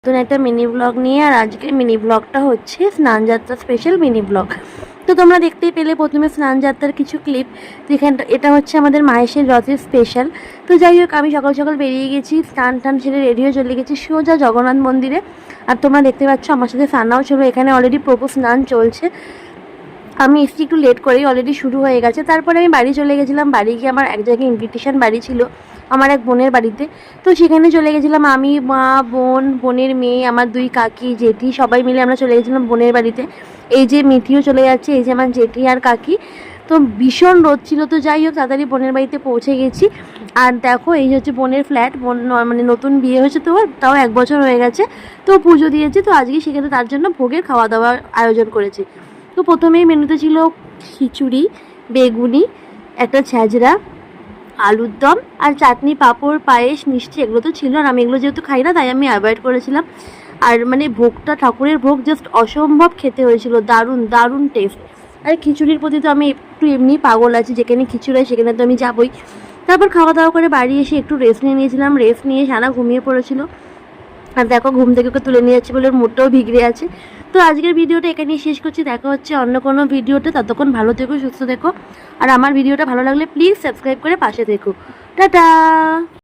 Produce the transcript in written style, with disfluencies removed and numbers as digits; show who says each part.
Speaker 1: নতুন একটা mini blog নিয়ে। আর আজকের মিনি ব্লগটা হচ্ছে স্নানযাত্রা স্পেশাল মিনি ব্লগ। তো তোমরা দেখতেই পেলে প্রথমে স্নানযাত্রার কিছু ক্লিপ, যেখানটা এটা হচ্ছে আমাদের মাহেশের রথের স্পেশাল। তো যাই হোক, আমি সকাল সকাল বেরিয়ে গেছি, স্নান টান সেরে রেডি হয়ে চলে গেছি সোজা জগন্নাথ মন্দিরে। আর তোমরা দেখতে পাচ্ছ আমার সাথে সানাও ছিল, এখানে অলরেডি প্রভু স্নান চলছে। আমি এসছি একটু লেট করেই, অলরেডি শুরু হয়ে গেছে। তারপরে আমি বাড়ি চলে গেছিলাম। বাড়ি গিয়ে আমার এক জায়গায় ইনভিটেশন বাড়ি ছিল আমার এক বোনের বাড়িতে। তো সেখানে চলে গেছিলাম আমি, মা, বোন, বোনের মেয়ে, আমার দুই কাকি, জেঠি, সবাই মিলে আমরা চলে গেছিলাম বোনের বাড়িতে। এই যে মিঠিও চলে যাচ্ছে, এই যে আমার জেঠি আর কাকি। তো ভীষণ রোদ ছিল। তো যাই হোক, তাড়াতাড়ি বোনের বাড়িতে পৌঁছে গেছি। আর দেখো, এই হচ্ছে বোনের ফ্ল্যাট। বোন মানে নতুন বিয়ে হয়েছে, তো তাও 1 বছর হয়ে গেছে। তো পুজো দিয়েছি, তো আজকে সেখানে তার জন্য ভোগের খাওয়া দাওয়ার আয়োজন করেছি। তো প্রথমেই মেনুতে ছিল খিচুড়ি, বেগুনি, একটা ছ্যাঁচড়া, আলুর দম আর চাটনি, পাঁপড়, পায়েস, মিষ্টি, এগুলো তো ছিল। আর আমি এগুলো যেহেতু খাই না, তাই আমি অ্যাভয়েড করেছিলাম। আর মানে ভোগটা, ঠাকুরের ভোগ জাস্ট অসম্ভব খেতে হয়েছিল, দারুণ দারুণ টেস্ট। আর খিচুড়ির প্রতি তো আমি একটু এমনি পাগল আছি, যেখানে খিচুড়ি হয় সেখানে তো আমি যাবই। তারপর খাওয়া দাওয়া করে বাড়ি এসে একটু রেস্ট নিয়ে নিয়েছিলাম। রেস্ট নিয়ে সানা ঘুমিয়ে পড়েছিল। আর দেখো, ঘুম থেকে ওকে তুলে নিয়ে যাচ্ছে বলে ওর মুডটাও বিগড়ে আছে। তো আজকের ভিডিওটা এখানেই শেষ করছি। দেখা হচ্ছে অন্য কোনো ভিডিওতে। ততক্ষণ ভালো থেকো, সুস্থ থেকো। আর আমার ভিডিওটা ভালো লাগলে প্লিজ সাবস্ক্রাইব করে পাশে থেকো। টাটা।